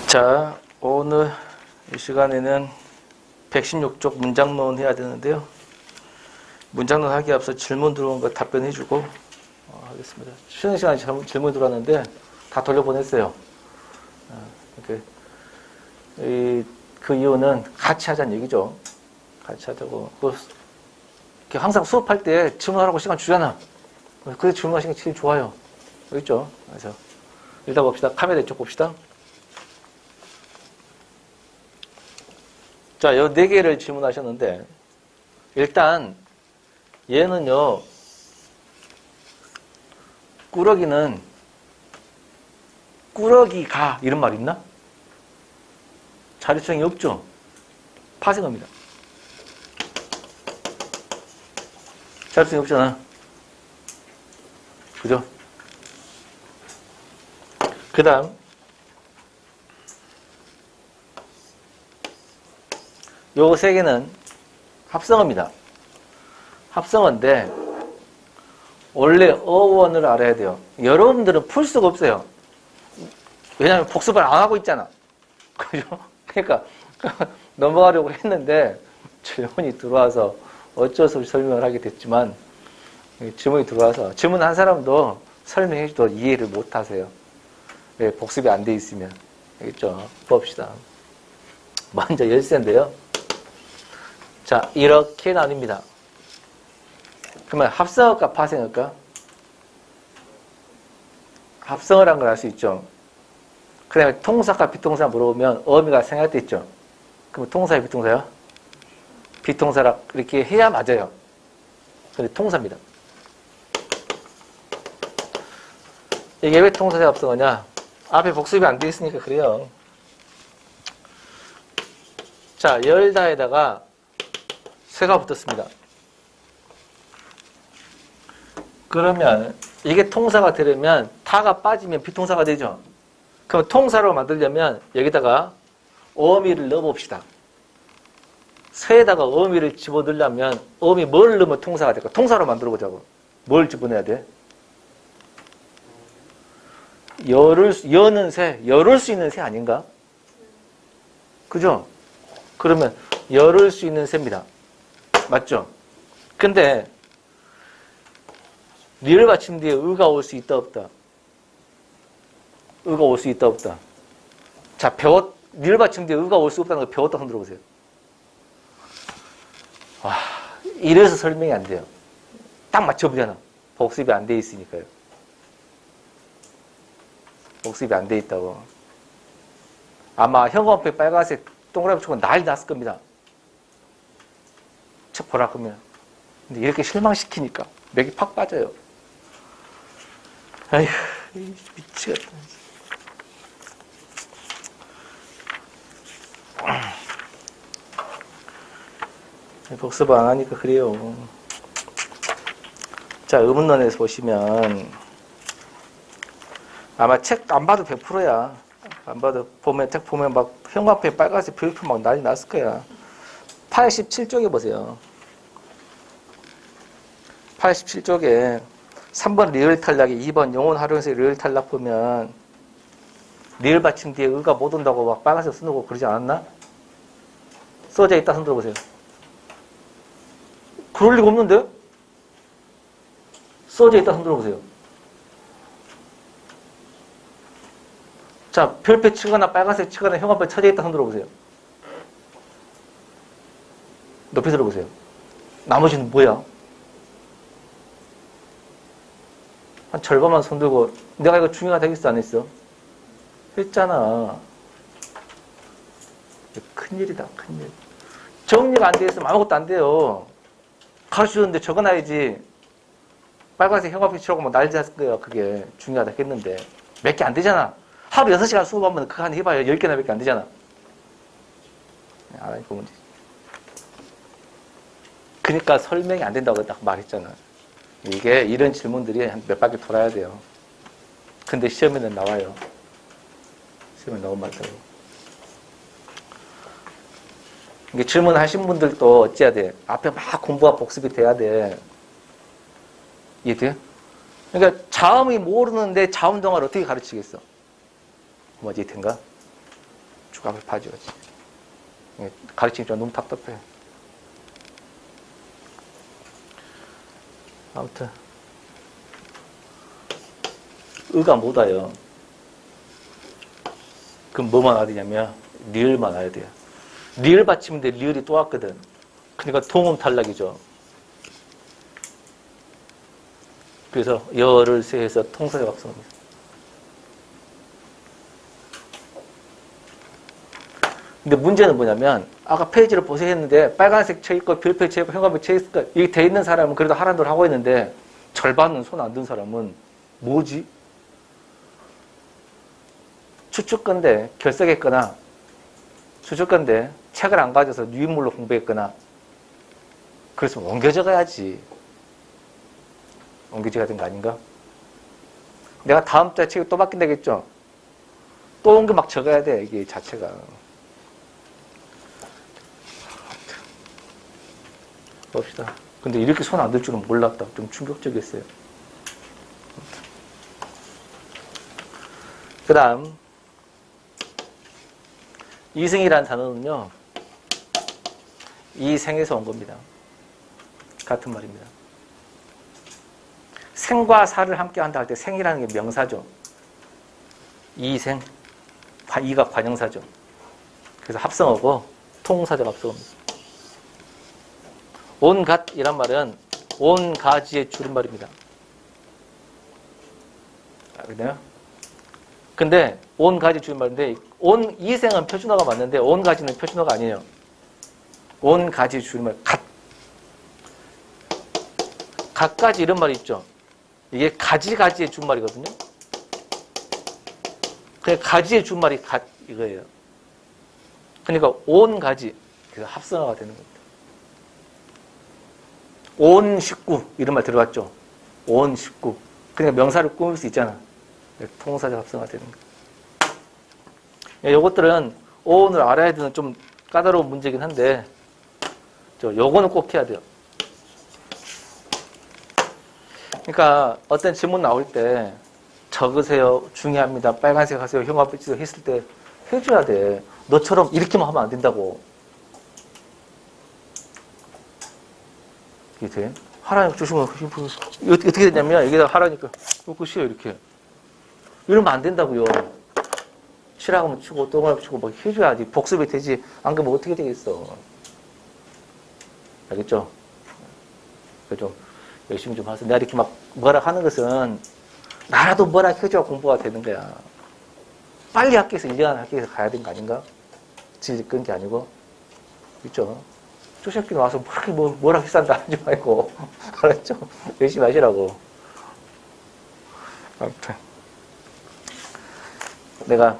자, 오늘 이 시간에는 116쪽 문장론 해야 되는데요. 문장론 하기에 앞서 질문 들어온 거 답변해주고 하겠습니다. 쉬는 시간에 질문 들어왔는데 다 돌려보냈어요. 그 이유는 같이 하자는 얘기죠. 같이 하자고. 항상 수업할 때 질문하라고 시간 주잖아. 그래서 질문하시는 게 제일 좋아요. 그렇죠? 그래서 일단 봅시다. 카메라 이쪽 봅시다. 자, 요 4개를 질문하셨는데, 일단, 얘는요, 꾸러기는, 꾸러기가, 이런 말 있나? 자리수형이 없죠? 파생어입니다. 자리수형이 없잖아. 그죠? 그 다음, 요 3개는 합성어입니다. 합성어인데 원래 어원을 알아야 돼요. 여러분들은 풀 수가 없어요. 왜냐하면 복습을 안 하고 있잖아. 그죠? 그러니까 넘어가려고 했는데 질문이 들어와서 어쩔 수 없이 설명을 하게 됐지만 질문이 들어와서 질문한 사람도 설명해줘도 이해를 못 하세요. 왜? 복습이 안 돼 있으면. 알겠죠? 봅시다. 먼저 열쇠인데요. 자, 이렇게 나뉩니다. 그러면 합성어일까 파생어일까? 합성어라는 걸 알 수 있죠. 그 다음에 통사과 비통사 물어보면 어미가 생략돼 있죠. 그럼 통사야 비통사야? 비통사라 이렇게 해야 맞아요. 근데 통사입니다. 이게 왜 통사자 합성어냐? 앞에 복습이 안 돼 있으니까 그래요. 자, 열다에다가 새가 붙었습니다. 그러면 이게 통사가 되려면 타가 빠지면 비통사가 되죠. 그럼 통사로 만들려면 여기다가 어미를 넣어봅시다. 새에다가 어미를 집어넣으려면 어미 뭘 넣으면 통사가 될까? 통사로 만들어보자고. 뭘 집어넣어야 돼? 여는 새, 열을 수 있는 새 아닌가? 그죠? 그러면 열을 수 있는 새입니다. 맞죠? 근데 리을 받침 뒤에 의가 올 수 있다 없다? 의가 올 수 있다 없다? 자, 리을 받침 뒤에 의가 올 수 없다는 걸 배웠다 손 들어보세요. 와, 이래서 설명이 안 돼요. 딱 맞춰보잖아. 복습이 안 돼 있으니까요. 복습이 안 돼 있다고. 아마 형광펜 빨간색 동그라미 치고 난리 났을 겁니다. 책 보라 그러면. 근데 이렇게 실망시키니까 맥이 팍 빠져요. 아휴, 미치겠다. 복습 안 하니까 그래요. 자, 의문론에서 보시면 아마 책 안 봐도 100%야. 안 봐도 책 보면 막 형광펜 빨간색 별표 막 난리 났을 거야. 87쪽에 보세요. 87쪽에 3번 리을 탈락이 2번 영혼 활용해서 리을 탈락 보면 리을 받침 뒤에 의가 못 온다고 막 빨간색 쓰고 그러지 않았나? 써져 있다 손 들어보세요. 그럴 리가 없는데? 써져 있다 손 들어보세요. 자, 별표 치거나 빨간색 치거나 형광펜 쳐져 있다 손 들어보세요. 높이 들어보세요. 나머지는 뭐야? 한 절반만 손들고 내가 이거 중요하다 했어 안 했어? 했잖아. 큰일이다 큰일. 정리가 안 돼 있으면 아무것도 안 돼요. 가르쳐줬는데 적어놔야지. 빨간색 형광펜 치라고 뭐 난리 났을 거야. 그게 중요하다 했는데 몇 개 안 되잖아. 하루 6시간 수업하면 그거 한 해봐야 10개나 밖에 안 되잖아. 아, 이거 문제. 그러니까 설명이 안 된다고 딱 말했잖아. 이게 이런 질문들이 한 몇 바퀴 돌아야 돼요. 근데 시험에는 나와요. 시험에 너무 많다고. 이게 질문하신 분들도 어찌해야 돼? 앞에 막 공부가 복습이 돼야 돼. 이해돼요? 그러니까 자음이 모르는데 자음 동화를 어떻게 가르치겠어? 뭐지, 된가? 쭉 앞에 봐줘야지. 가르치기 좀 너무 답답해. 아무튼 의가 못 와요. 그럼 뭐만 와야 되냐면 리을만 와야 돼요. 리을 받침인데 리을이 또 왔거든. 그러니까 동음 탈락이죠. 그래서 열을 세해서 통사적 합성합니다. 근데 문제는 뭐냐면 아까 페이지를 보세요 했는데 빨간색 쳐 있고 별표 쳐 있고 형광펜 쳐 있고 이게 돼 있는 사람은 그래도 하라는 대로 하고 있는데 절반은 손 안 든 사람은 뭐지? 추측건데 결석했거나 추측건데 책을 안 가져서 유인물로 공부했거나 그래서 옮겨 적어야지. 옮겨 적어야 되는 거 아닌가? 내가 다음 주에 책이 또 바뀐다겠죠? 또 옮겨 막 적어야 돼, 이게 자체가. 봅시다. 근데 이렇게 손 안 들 줄은 몰랐다. 좀 충격적이었어요. 그 다음 이생이라는 단어는요. 이생에서 온 겁니다. 같은 말입니다. 생과 사를 함께 한다 할 때 생이라는 게 명사죠. 이생, 이가 관형사죠. 그래서 합성어고 통사적 합성어입니다. 온갓이란 말은 온가지의 줄임말입니다. 그래요? 근데 온가지 줄임말인데 이생은 표준어가 맞는데 온가지는 표준어가 아니에요. 온가지 줄임말 갖가지 이런 말이 있죠. 이게 가지가지의 줄임말이거든요. 그냥 가지의 줄임말이 이거예요. 그러니까 온가지 그래서 합성어가 되는 겁니다. 온 식구 이런 말 들어봤죠? 온 식구. 그러니까 명사를 꾸밀 수 있잖아. 통사적 합성어가 되는 거예요. 요것들은 오온을 알아야 되는 좀 까다로운 문제긴 한데 요거는 꼭 해야 돼요. 그러니까 어떤 질문 나올 때 적으세요. 중요합니다. 빨간색 하세요. 형광빛 치세요. 했을 때 해줘야 돼. 너처럼 이렇게만 하면 안 된다고. 이게 돼? 하라니까 조심하고 어떻게 되냐면 여기다 하라니까 끝이에요. 이렇게. 이러면 안 된다고요. 치라고 치고 똥을 치고 막 해줘야지. 복습이 되지. 안 그러면 어떻게 되겠어. 알겠죠? 좀 열심히 좀 하세요. 내가 이렇게 막 뭐라 하는 것은 나라도 뭐라 해줘야 공부가 되는 거야. 빨리 학교에서 1년 학교에서 가야 되는 거 아닌가? 질 끈 게 아니고. 그렇죠? 초등학교 와서 뭐라 비싼다 하지 말고. 알았죠? 열심히 하시라고. 아무튼. 내가,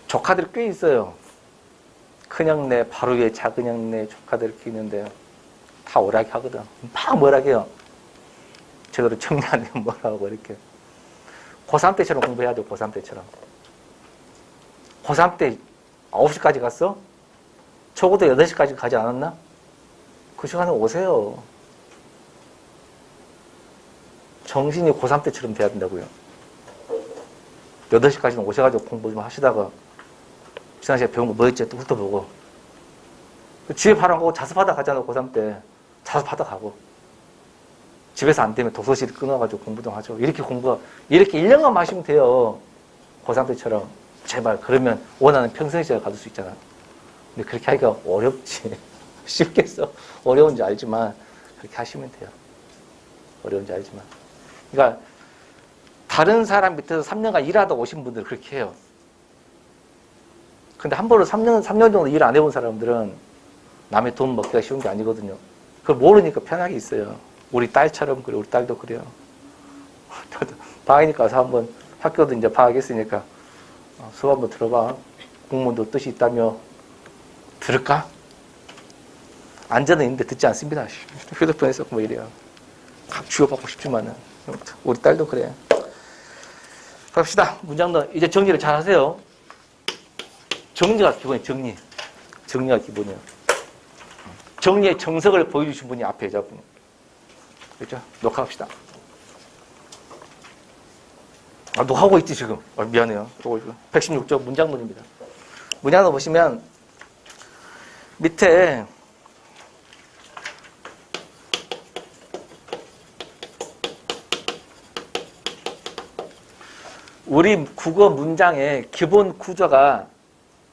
조카들이 꽤 있어요. 큰형네, 바로 위에 작은형네 조카들이 이렇게 있는데, 다 오락이 하거든. 막 뭐라 해요. 제대로 정리 안 되면 뭐라 하고, 이렇게. 고3 때처럼 공부해야 돼, 고3 때처럼. 고3 때 9시까지 갔어? 적어도 8시까지 가지 않았나? 그 시간에 오세요. 정신이 고3 때처럼 돼야 된다고요. 8시까지는 오셔가지고 공부 좀 하시다가 지난 시간에 배운 거 뭐였지? 또 훑어보고. 집에 바로 가고 자습하다 가잖아, 고3 때. 자습하다 가고. 집에서 안 되면 독서실 끊어가지고 공부도 하죠. 이렇게 1년간 마시면 돼요. 고3 때처럼. 제발. 그러면 원하는 평생시절 가질 수 있잖아. 근데 그렇게 하기가 어렵지. 쉽겠어. 어려운지 알지만 그렇게 하시면 돼요. 어려운지 알지만. 그러니까 다른 사람 밑에서 3년간 일하다 오신 분들 그렇게 해요. 근데 한 번으로 3년 정도 일 안 해본 사람들은 남의 돈 먹기가 쉬운 게 아니거든요. 그걸 모르니까 편하게 있어요. 우리 딸처럼 그래. 우리 딸도 그래요. 방학이니까 와서 한번 학교도 이제 방학했으니까 수업 한번 들어봐. 공무원도 뜻이 있다며 들을까? 앉아는 있는데 듣지 않습니다. 휴대폰에서 뭐 이래요. 각 주워받고 싶지만은. 우리 딸도 그래. 갑시다. 문장도 이제 정리를 잘 하세요. 정리가 기본이에요. 정리가 기본이에요. 정리의 정석을 보여주신 분이 앞에 여자분이에요. 그렇죠? 녹화합시다. 아, 너 하고 있지 지금. 아, 미안해요. 116쪽 문장문입니다. 문장을 보시면 밑에 우리 국어 문장의 기본 구조가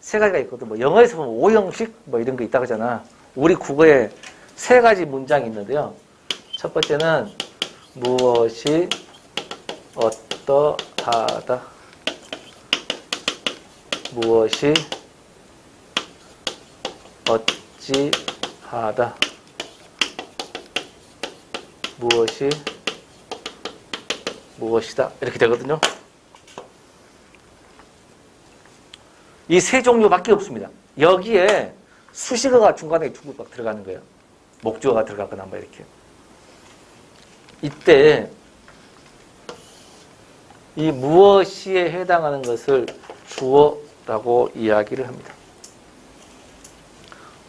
세 가지가 있거든. 뭐 영어에서 보면 오형식 뭐 이런 거 있다고 하잖아. 우리 국어에 세 가지 문장이 있는데요. 첫 번째는 무엇이 어떠하다. 무엇이 어찌하다. 무엇이 무엇이다. 이렇게 되거든요. 이 세 종류밖에 없습니다. 여기에 수식어가 중간에 막 들어가는 거예요. 목주어가 들어가거나 뭐 이렇게. 이때 이 무엇이에 해당하는 것을 주어라고 이야기를 합니다.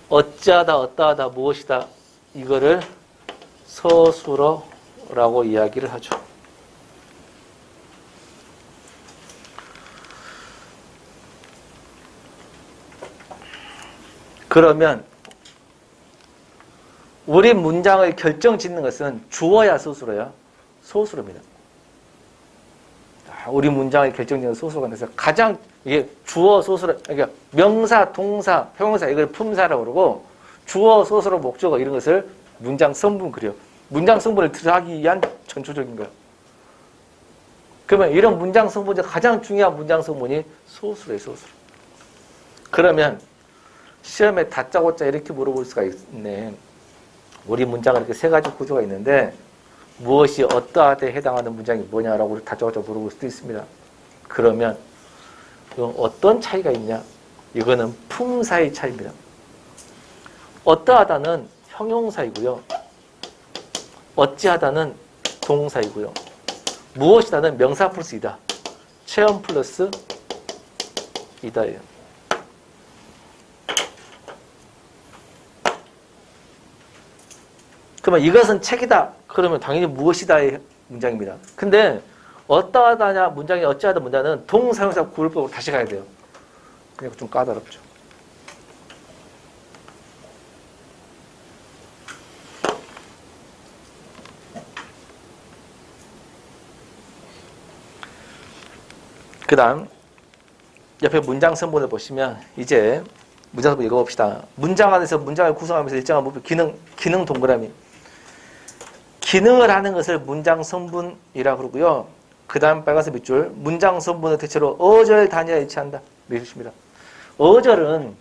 어찌하다, 어떠하다, 무엇이다 이거를 서술어라고 이야기를 하죠. 그러면 우리 문장을 결정짓는 것은 주어야 소수로야? 소수로입니다. 우리 문장을 결정짓는 소수가 돼서 가장 이게 주어 소수로 그러니까 명사, 동사, 형용사 이걸 품사라고 그러고 주어, 소수로, 목적어 이런 것을 문장 성분 그래요. 문장 성분을 들어가기 위한 전초적인 거야. 그러면 이런 문장 성분 중 가장 중요한 문장 성분이 소수로예요, 소수로. 그러면 시험에 다짜고짜 이렇게 물어볼 수가 있네. 우리 문장은 이렇게 세 가지 구조가 있는데 무엇이 어떠하되 해당하는 문장이 뭐냐라고 다짜고짜 물어볼 수도 있습니다. 그러면 이건 어떤 차이가 있냐? 이거는 품사의 차이입니다. 어떠하다는 형용사이고요. 어찌하다는 동사이고요. 무엇이다는 명사 플러스 이다. 체험 플러스 이다예요. 그러면 이것은 책이다. 그러면 당연히 무엇이다의 문장입니다. 근데 어떠하다냐 문장이 어찌하다 문장은 동사용사 구별법으로 다시 가야 돼요. 그러니까 좀 까다롭죠. 그 다음 옆에 문장 선본을 보시면 이제 문장 선본 읽어봅시다. 문장 안에서 문장을 구성하면서 일정한 부분 기능 동그라미. 기능을 하는 것을 문장 성분이라고 그러고요. 그 다음 빨간색 밑줄 문장 성분은 대체로 어절 단위에 일치한다. 이렇습니다. 어절은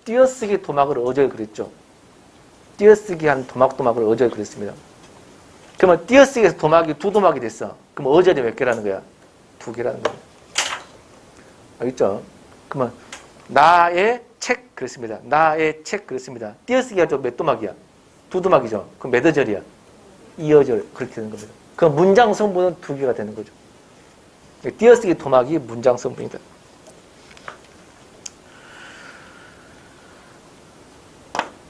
띄어쓰기 도막을 어절 그랬죠. 띄어쓰기 한 도막을 어절 그랬습니다. 그러면 띄어쓰기에서 도막이 두 도막이 됐어. 그럼 어절이 몇 개라는 거야? 두 개라는 거야. 알겠죠? 그러면 나의 책 그랬습니다. 나의 책 그랬습니다. 띄어쓰기가 좀 몇 도막이야? 두 도막이죠. 그럼 몇 어절이야? 2어절 그렇게 되는 겁니다. 그럼 문장 성분은 두 개가 되는 거죠. 띄어쓰기 도막이 문장 성분이다.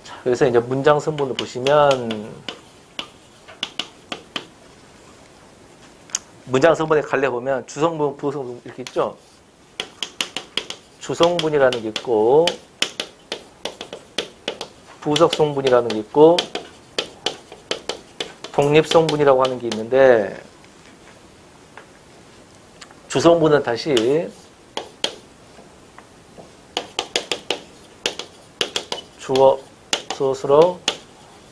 자, 그래서 이제 문장 성분을 보시면 문장 성분에 갈래 보면 주성분, 부성분 이렇게 있죠. 주성분이라는 게 있고 부석성분이라는 게 있고 독립성분이라고 하는 게 있는데 주성분은 다시 주어, 소수로,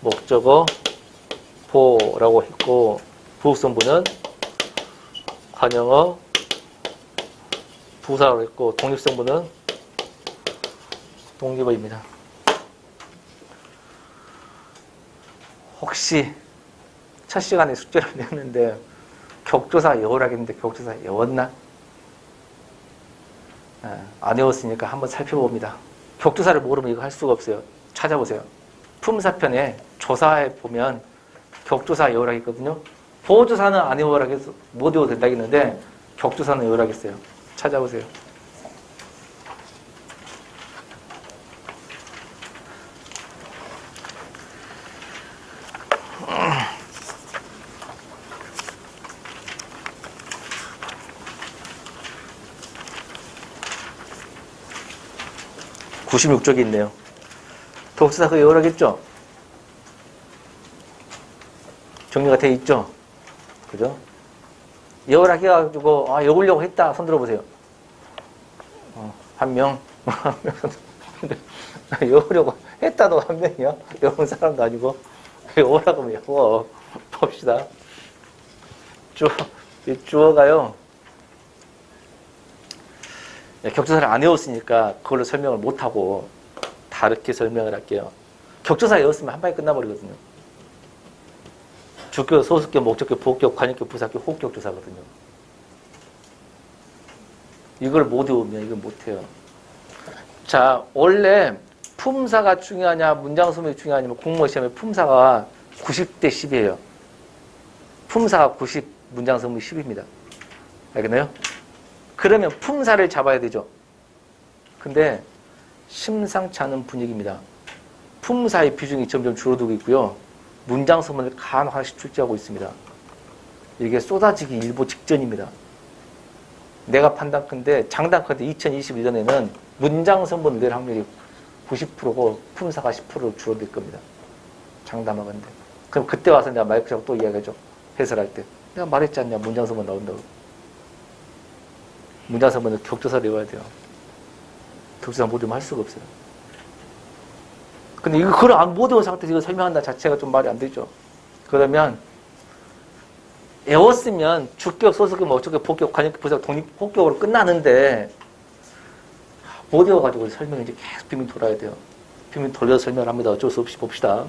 목적어, 보라고 했고 부속성분은 관형어, 부사라고 했고 독립성분은 독립어입니다. 혹시 첫 시간에 숙제를 냈는데 격조사 외우라겠는데 격조사 외웠나? 안 외웠으니까 한번 살펴봅니다. 격조사를 모르면 이거 할 수가 없어요. 찾아보세요. 품사편에 조사에 보면 격조사 외우라겠거든요. 보조사는 안 외우라겠어. 못 외워도 된다겠는데 격조사는 외우라겠어요. 찾아보세요. 96쪽에 있네요. 독서사 그 외우라겠죠? 정리가 돼 있죠? 그죠? 외우라 해가지고, 외우려고 했다. 손 들어보세요. 한 명. 외우려고 했다도 한 명이야? 외우는 사람도 아니고. 외우라고 하면 외워. 봅시다. 주어가요. 격조사를 안 외웠으니까 그걸로 설명을 못하고 다르게 설명을 할게요. 격조사 외웠으면 한 방에 끝나버리거든요. 주격, 소수격, 목적격, 보격, 관역격, 부사격, 호격조사거든요. 이걸 못 외우면 이걸 못해요. 자, 원래 품사가 중요하냐 문장 소명이 중요하냐면 공무원 시험에 품사가 90대 10이에요. 품사가 90, 문장 소명이 10입니다. 알겠나요? 그러면 품사를 잡아야 되죠. 근데 심상치 않은 분위기입니다. 품사의 비중이 점점 줄어들고 있고요. 문장 소문을 간혹씩 출제하고 있습니다. 이게 쏟아지기 일보 직전입니다. 내가 판단컨대 장단컨대 2021년에는 문장 소문 낼 확률이 90%고 품사가 10%로 줄어들 겁니다. 장담하건대. 그럼 그때 와서 내가 마이크 잡고 또 이야기하죠. 해설할 때. 내가 말했지 않냐. 문장 소문 나온다고. 문장 소문은 격조사를 외워야 돼요. 격조사 못 외우면 할 수가 없어요. 근데 그걸 못 외운 상태에서 이거 설명한다 자체가 좀 말이 안 되죠. 그러면 외웠으면 주격, 소수격, 목적격, 보격, 관역격, 부사격, 독립, 호격으로 끝나는데 못 외워가지고 설명이 이제 계속 빙빙 돌아야 돼요. 빙빙 돌려서 설명을 합니다. 어쩔 수 없이 봅시다.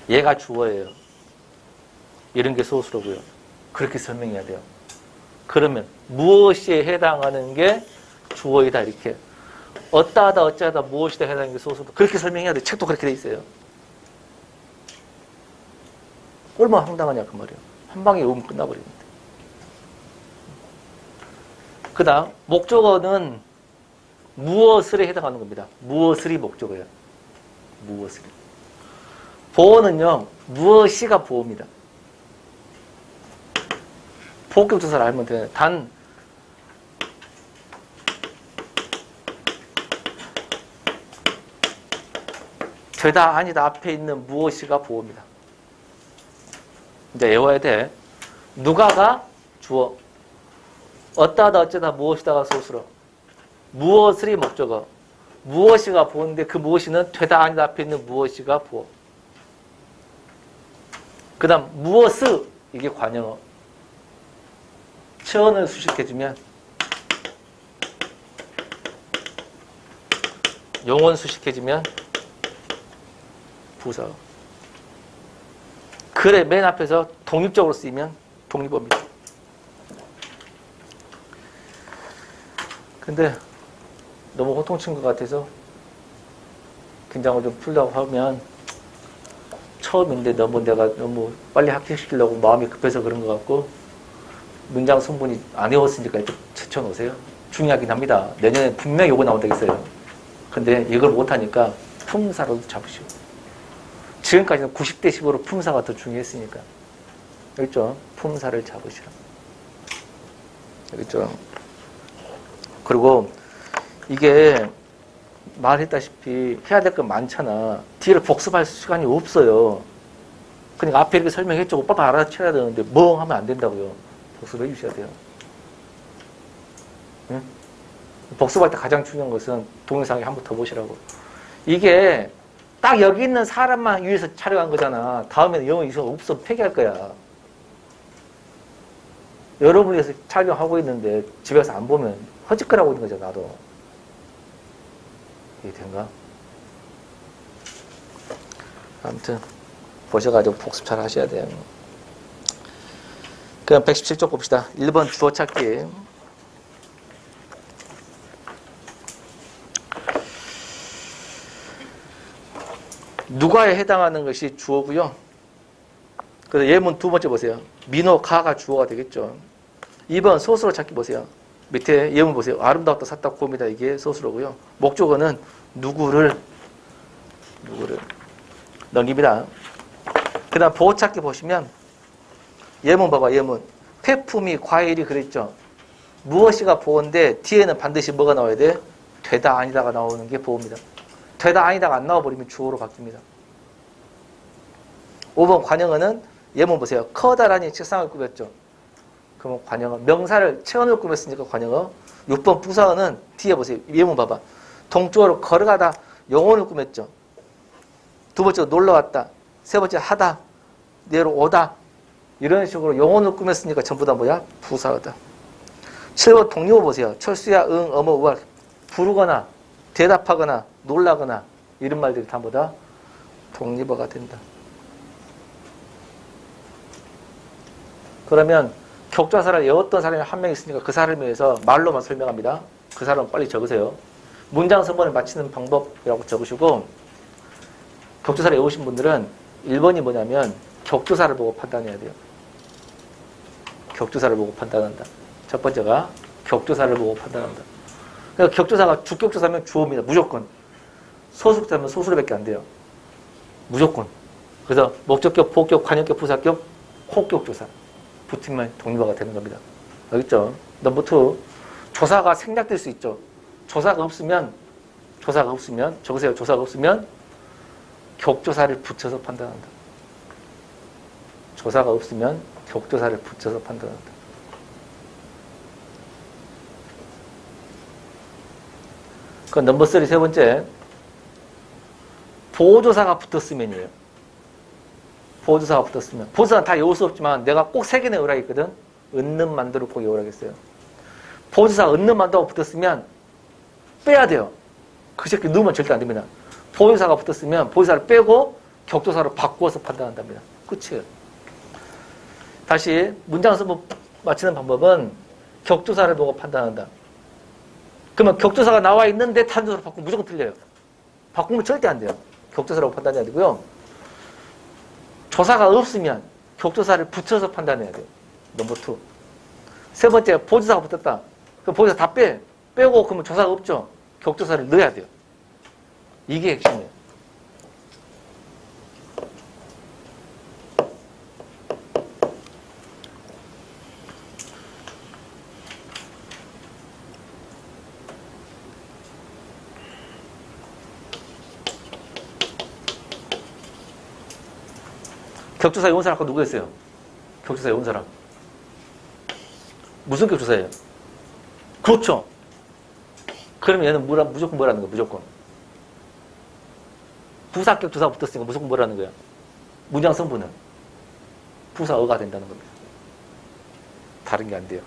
얘가 주어예요. 이런 게 소수로고요. 그렇게 설명해야 돼요. 그러면 무엇에 해당하는 게 주어이다 이렇게. 어떠하다 어쩌하다 무엇이다 해당하는 게 소수다. 그렇게 설명해야 돼. 책도 그렇게 돼 있어요. 얼마나 황당하냐 그 말이에요. 한 방에 외우면 끝나버립니다. 그 다음 목적어는 무엇을에 해당하는 겁니다. 무엇을이 목적어예요. 무엇을. 보어는요. 무엇이가 보어입니다. 보격조사를 알면 돼요. 단 되다 아니다 앞에 있는 무엇이가 보어입니다. 이제 외워야 돼. 누가가 주어. 어떠하다 어쩌다 무엇이다가 소수로. 무엇을이 목적어. 무엇이가 보어인데 그 무엇이는 되다 아니다 앞에 있는 무엇이가 보어. 그 다음 무엇을 이게 관형어. 체언을 수식해주면 용언 수식해주면 부사. 그래 맨 앞에서 독립적으로 쓰이면 독립어입니다. 근데 너무 호통친 것 같아서 긴장을 좀 풀려고 하면 처음인데 내가 너무 빨리 합격시키려고 마음이 급해서 그런 것 같고 문장 성분이 안 외웠으니까 이렇게 제쳐놓으세요. 중요하긴 합니다. 내년에 분명히 요거 나온다겠어요. 근데 이걸 못하니까 품사로도 잡으시고. 지금까지는 90대 10으로 품사가 더 중요했으니까. 알겠죠? 품사를 잡으시라. 알겠죠? 그리고 이게 말했다시피 해야 될 건 많잖아. 뒤를 복습할 시간이 없어요. 그러니까 앞에 이렇게 설명했죠. 빨리 알아채야 되는데 멍 하면 안 된다고요. 복습해 주셔야 돼요. 응? 복습할 때 가장 중요한 것은 동영상에 한 번 더 보시라고. 이게 딱 여기 있는 사람만 위해서 촬영한 거잖아. 다음에는 영어 이상 없어 폐기할 거야. 여러분이 위해서 촬영하고 있는데 집에 가서 안 보면 허짓거리하고 있는 거잖아. 나도. 이게 된가? 아무튼 보셔가지고 복습 잘 하셔야 돼요. 그럼 117쪽 봅시다. 1번 주어 찾기. 누가에 해당하는 것이 주어고요. 그래서 예문 두 번째 보세요. 민호, 가가 주어가 되겠죠. 2번 소수로 찾기 보세요. 밑에 예문 보세요. 아름다웠다, 샀다, 곰이다. 이게 소수로고요. 목적어는 누구를 넘깁니다. 그 다음 보호 찾기 보시면 예문 봐봐. 예문. 폐품이 과일이 그랬죠. 무엇이가 보호인데 뒤에는 반드시 뭐가 나와야 돼? 되다 아니다가 나오는 게 보호입니다. 되다 아니다가 안 나와버리면 주어로 바뀝니다. 5번 관형어는 예문 보세요. 커다란히 책상을 꾸몄죠. 그러면 관형어. 명사를 체온을 꾸몄으니까 관형어. 6번 부사어는 뒤에 보세요. 예문 봐봐. 동쪽으로 걸어가다 영혼을 꾸몄죠. 두 번째로 놀러왔다. 세 번째 하다. 내려오다. 이런 식으로 영혼을 꾸몄으니까 전부 다 뭐야? 부사어다. 7번 동료어 보세요. 철수야, 응, 어머, 우악. 부르거나 대답하거나 놀라거나 이런 말들이 다 뭐다? 독립어가 된다. 그러면 격조사를 외웠던 사람이 한 명 있으니까 그 사람에 대해서 말로만 설명합니다. 그 사람 빨리 적으세요. 문장 선번을 맞히는 방법이라고 적으시고 격조사를 외우신 분들은 1번이 뭐냐면 격조사를 보고 판단해야 돼요. 격조사를 보고 판단한다. 첫 번째가 격조사를 보고 판단한다. 그러니까 격조사가 주격조사면 주어입니다. 무조건. 소수격조사면 소수로밖에 안 돼요. 무조건. 그래서 목적격, 보격, 관형격, 부사격, 호격조사. 붙으면 독립어가 되는 겁니다. 알겠죠? 넘버 2. 조사가 생략될 수 있죠. 조사가 없으면 적으세요. 조사가 없으면 격조사를 붙여서 판단한다. 조사가 없으면 격조사를 붙여서 판단한다. 그 넘버 3 세 번째. 보조사가 붙었으면이에요. 보조사가 붙었으면. 보조사는 다 외울 수 없지만 내가 꼭 3개는 외우라겠거든. 은는 만두를 꼭 외우라겠어요. 보조사가 은는 만두가 붙었으면 빼야 돼요. 그 새끼 넣으면 절대 안 됩니다. 보조사가 붙었으면 보조사를 빼고 격조사로 바꾸어서 판단한답니다. 끝이에요. 다시 문장 선부 맞히는 방법은 격조사를 보고 판단한다. 그러면 격조사가 나와 있는데 타조사로 바꾸면 무조건 틀려요. 바꾸면 절대 안 돼요. 격조사라고 판단해야 되고요. 조사가 없으면 격조사를 붙여서 판단해야 돼요. 넘버 2. 세 번째, 보조사가 붙었다. 그럼 보조사 다 빼고 그러면 조사가 없죠. 격조사를 넣어야 돼요. 이게 핵심이에요. 격조사 외운 사람 아까 누구였어요? 격조사 외운 사람. 무슨 격조사예요? 그렇죠. 그러면 얘는 무조건 뭐라는 거야? 무조건. 부사 격조사가 붙었으니까 무조건 뭐라는 거야? 문장 성분은 부사어가 된다는 겁니다. 다른 게 안 돼요.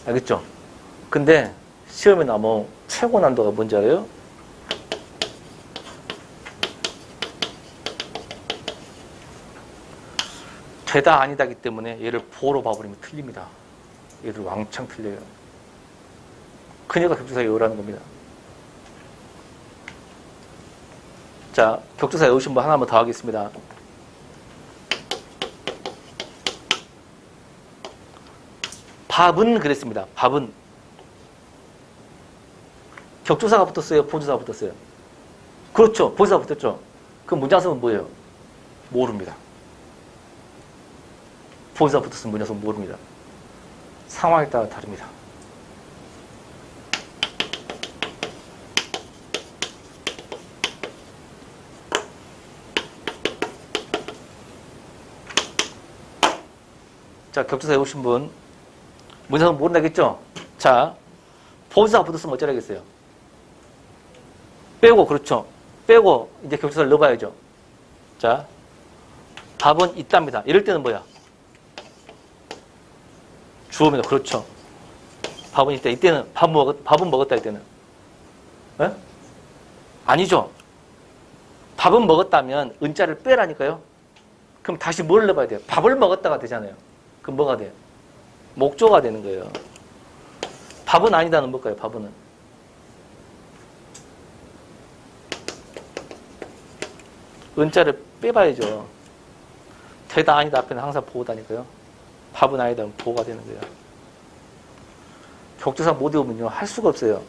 알겠죠? 근데 시험에 나면 최고 난도가 뭔지 알아요? 되다 아니다기 때문에 얘를 보로 봐버리면 틀립니다. 얘를 왕창 틀려요. 그녀가 격조사 외우라는 겁니다. 자, 격조사 외우신 분 하나만 더 하겠습니다. 밥은 그랬습니다. 밥은. 격조사가 붙었어요? 보조사가 붙었어요? 그렇죠. 보조사가 붙었죠. 그럼 문장성은 뭐예요? 모릅니다. 보조사가 붙었으면 문장성은 모릅니다. 상황에 따라 다릅니다. 자, 격조사 외우신 분 문장성 모른다겠죠? 자, 보조사가 붙었으면 어쩌라겠어요? 빼고, 그렇죠. 빼고 이제 격조사를 넣어봐야죠. 자, 밥은 있답니다. 이럴 때는 뭐야? 주어입니다. 그렇죠. 밥은 있다. 이때는 밥은 먹었다. 이때는. 에? 아니죠. 밥은 먹었다면 은자를 빼라니까요. 그럼 다시 뭘 넣어봐야 돼요? 밥을 먹었다가 되잖아요. 그럼 뭐가 돼요? 목조가 되는 거예요. 밥은 아니다는 뭘까요? 밥은. 은자를 빼봐야죠. 되다 아니다 앞에는 항상 보호다니까요. 밥은 아니다 하면 보호가 되는 거예요. 격조사 못 외우면요. 할 수가 없어요.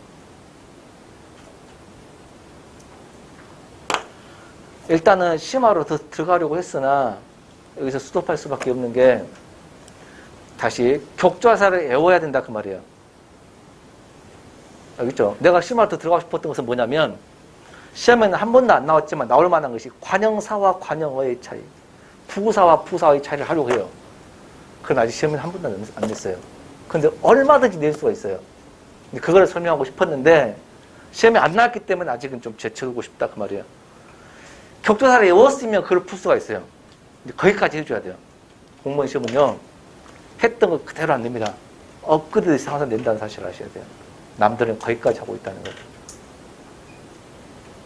일단은 심화로 더 들어가려고 했으나 여기서 스톱할 수밖에 없는 게 다시 격조사를 외워야 된다 그 말이에요. 알겠죠? 내가 시험에 더 들어가고 싶었던 것은 뭐냐면 시험에는 한 번도 안 나왔지만 나올 만한 것이 관형사와 관형어의 차이, 부사와 부사의 차이를 하려고 해요. 그건 아직 시험에는 한 번도 안 냈어요. 근데 얼마든지 낼 수가 있어요. 근데 그걸 설명하고 싶었는데 시험에 안 나왔기 때문에 아직은 좀 제쳐두고 싶다 그 말이에요. 격조사를 외웠으면 그걸 풀 수가 있어요. 근데 거기까지 해줘야 돼요. 공무원 시험은요. 했던 거 그대로 안 냅니다. 업그레이드 항상 낸다는 사실을 아셔야 돼요. 남들은 거기까지 하고 있다는 거죠.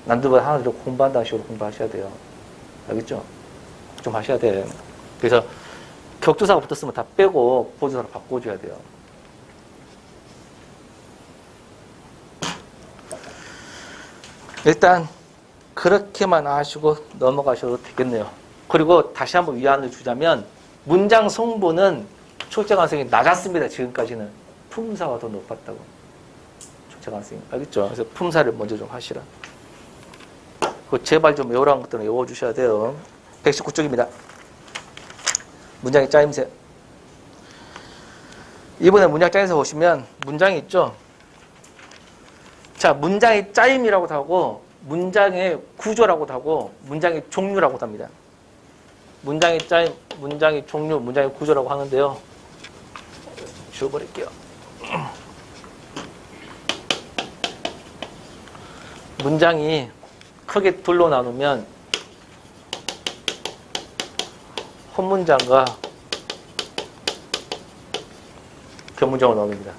남들보다 하나 더 공부한다는 식으로 공부하셔야 돼요. 알겠죠? 좀 하셔야 돼요. 그래서 격조사가 붙었으면 다 빼고 보조사로 바꿔줘야 돼요. 일단 그렇게만 아시고 넘어가셔도 되겠네요. 그리고 다시 한번 위안을 주자면 문장 성분은 출제 가능성이 낮았습니다. 지금까지는. 품사가 더 높았다고. 출제 가능성이. 알겠죠? 그래서 품사를 먼저 좀 하시라. 제발 좀 외우라는 것들은 외워주셔야 돼요. 119쪽입니다. 문장의 짜임새. 이번에 문장 짜임새 보시면 문장이 있죠? 자, 문장의 짜임이라고도 하고 문장의 구조라고도 하고 문장의 종류라고도 합니다. 문장의 짜임, 문장의 종류, 문장의 구조라고 하는데요. 지워버릴게요. 문장이 크게 둘로 나누면 혼문장과 견문장으로 나눕니다.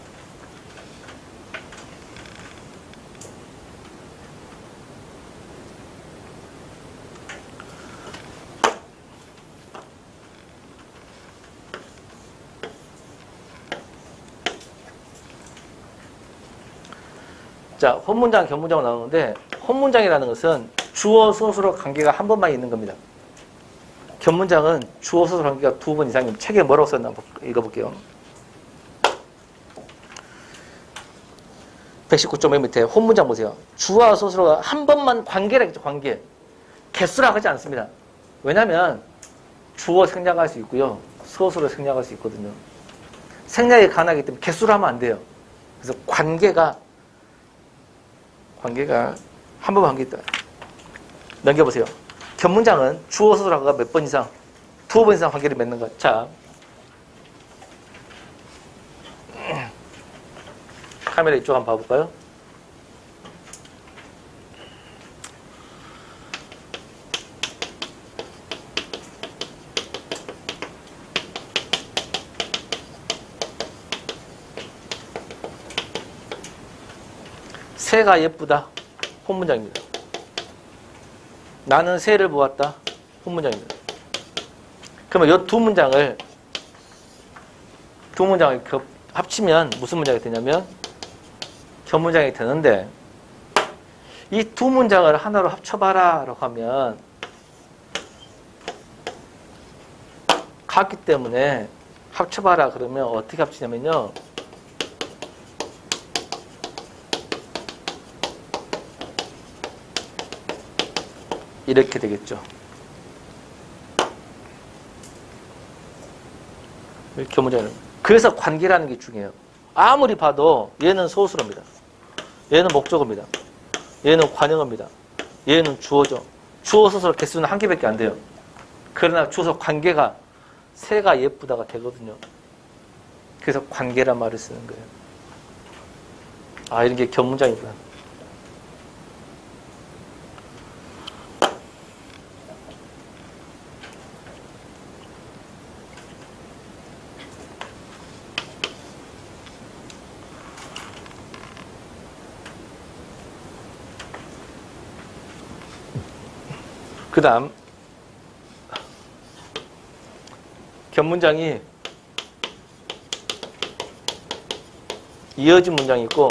자, 혼문장, 견문장으로 나오는데 혼문장이라는 것은 주어, 소수로 관계가 한 번만 있는 겁니다. 견문장은 주어, 소수 관계가 두 번 이상이면 책에 뭐라고 썼나 읽어볼게요. 119쪽 맨 밑에 혼문장 보세요. 주어와 소수로 한 번만 관계라겠죠. 관계. 개수라 하지 않습니다. 왜냐하면 주어 생략할 수 있고요. 소수로 생략할 수 있거든요. 생략이 가능하기 때문에 개수로 하면 안 돼요. 그래서 관계가 한 번 관계 있다. 넘겨보세요. 견문장은 주어 소수라가 몇 번 이상, 두 번 이상 관계를 맺는 것. 자, 카메라 이쪽 한번 봐볼까요? 새가 예쁘다. 혼문장입니다. 나는 새를 보았다. 혼문장입니다. 그러면 이 두 문장을 합치면 무슨 문장이 되냐면 견문장이 되는데 이 두 문장을 하나로 합쳐봐라 라고 하면 같기 때문에 합쳐봐라 그러면 어떻게 합치냐면요. 이렇게 되겠죠. 견문장은. 그래서 관계라는 게 중요해요. 아무리 봐도 얘는 소수로입니다. 얘는 목적어입니다. 얘는 관형어입니다. 얘는 주어죠. 주어 소수로 개수는 한 개밖에 안 돼요. 그러나 주어서 관계가 새가 예쁘다가 되거든요. 그래서 관계란 말을 쓰는 거예요. 아, 이런 게 견문장이구나. 그 다음 견문장이 이어진 문장이 있고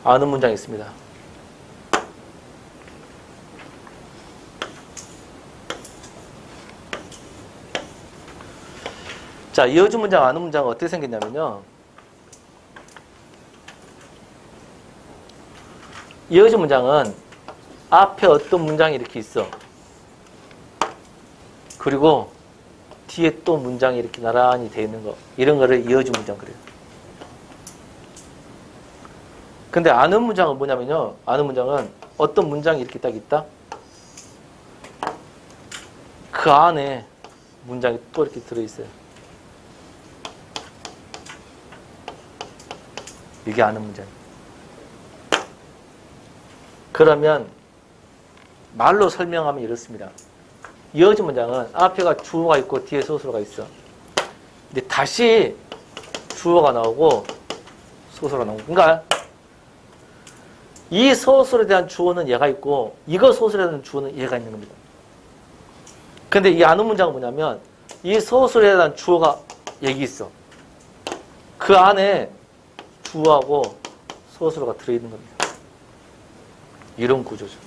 아는 문장이 있습니다. 자, 이어진 문장, 아는 문장은 어떻게 생겼냐면요. 이어진 문장은 앞에 어떤 문장이 이렇게 있어. 그리고 뒤에 또 문장이 이렇게 나란히 되어 있는 거. 이런 거를 이어준 문장 그래요. 근데 아는 문장은 뭐냐면요. 아는 문장은 어떤 문장이 이렇게 딱 있다. 그 안에 문장이 또 이렇게 들어있어요. 이게 아는 문장이에요. 그러면 말로 설명하면 이렇습니다. 이어진 문장은 앞에가 주어가 있고 뒤에 소수가 있어. 근데 다시 주어가 나오고 소수가 나오고. 그러니까 이 소수에 대한 주어는 얘가 있고 이거 소수에 대한 주어는 얘가 있는 겁니다. 근데 이 아는 문장은 뭐냐면 이 소수에 대한 주어가 여기 있어. 그 안에 주어하고 소수가 들어있는 겁니다. 이런 구조죠.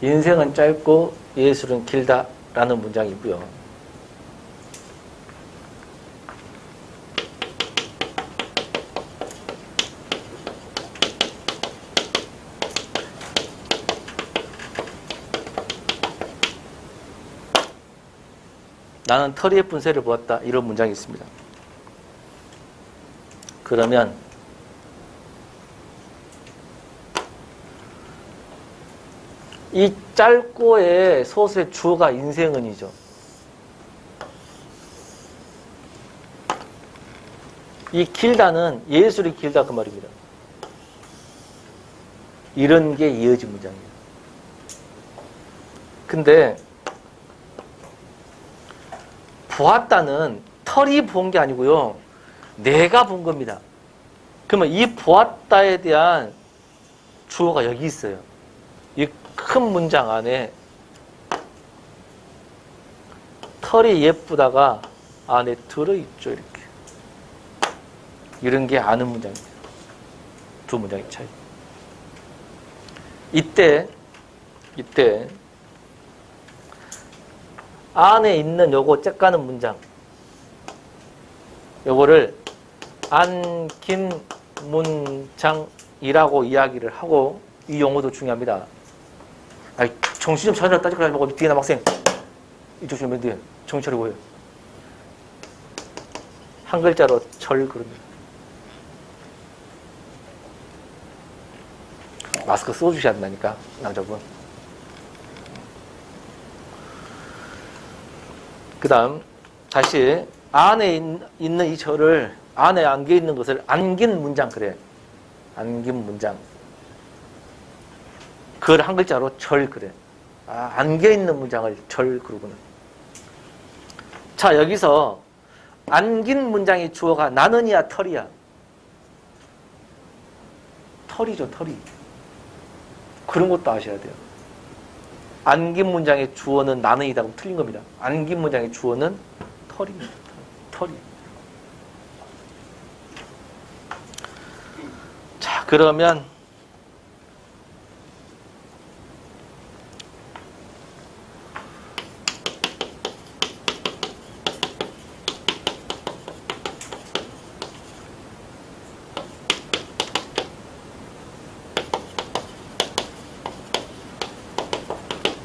인생은 짧고 예술은 길다라는 문장이고요. 나는 털이 예쁜 새를 보았다. 이런 문장이 있습니다. 그러면 이 짧고의 소수의 주어가 인생은이죠. 이 길다는 예술이 길다 그 말입니다. 이런 게 이어진 문장이에요. 근데 보았다는 털이 본 게 아니고요. 내가 본 겁니다. 그러면 이 보았다에 대한 주어가 여기 있어요. 이 큰 문장 안에 털이 예쁘다가 안에 들어있죠. 이렇게. 이런 게 아는 문장입니다. 두 문장의 차이. 이때 안에 있는 요거 째까는 문장 요거를 안긴 문장이라고 이야기를 하고 이 용어도 중요합니다. 아이, 정신 좀 차리라 따지고 하지 말고 뒤에 남학생 이쪽 좀 맨 뒤에 정신 차리고 해요. 한 글자로 절 그럽니다. 마스크 써주셔야 된다니까 남자분. 그 다음 다시 안에 있는 이 절을 안에 안겨 있는 것을 안긴 문장 그래. 안긴 문장. 그걸 한 글자로 절 그래. 아, 안겨 있는 문장을 절 그러구나. 자, 여기서 안긴 문장의 주어가 나는이야 털이야? 털이죠, 털이. 그런 것도 아셔야 돼요. 안긴 문장의 주어는 나는이다. 틀린 겁니다. 안긴 문장의 주어는 털입니다. 털이. 자, 그러면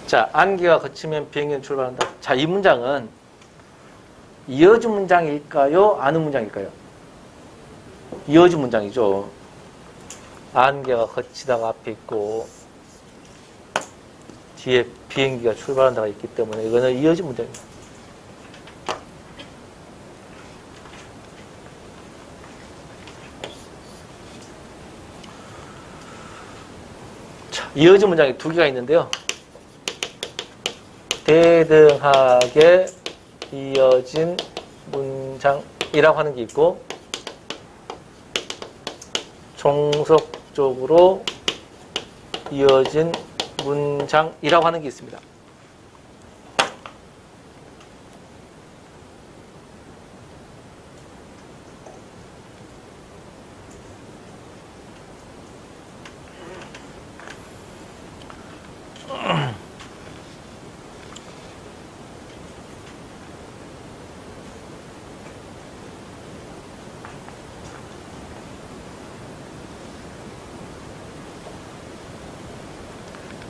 자, 안개가 걷히면 비행기는 출발한다. 자, 이 문장은 이어진 문장일까요? 아는 문장일까요? 이어진 문장이죠. 안개가 걷히다가 앞에 있고 뒤에 비행기가 출발한다가 있기 때문에 이거는 이어진 문장입니다. 자, 이어진 문장이 두 개가 있는데요. 대등하게 이어진 문장이라고 하는 게 있고 종속적으로 이어진 문장이라고 하는 게 있습니다.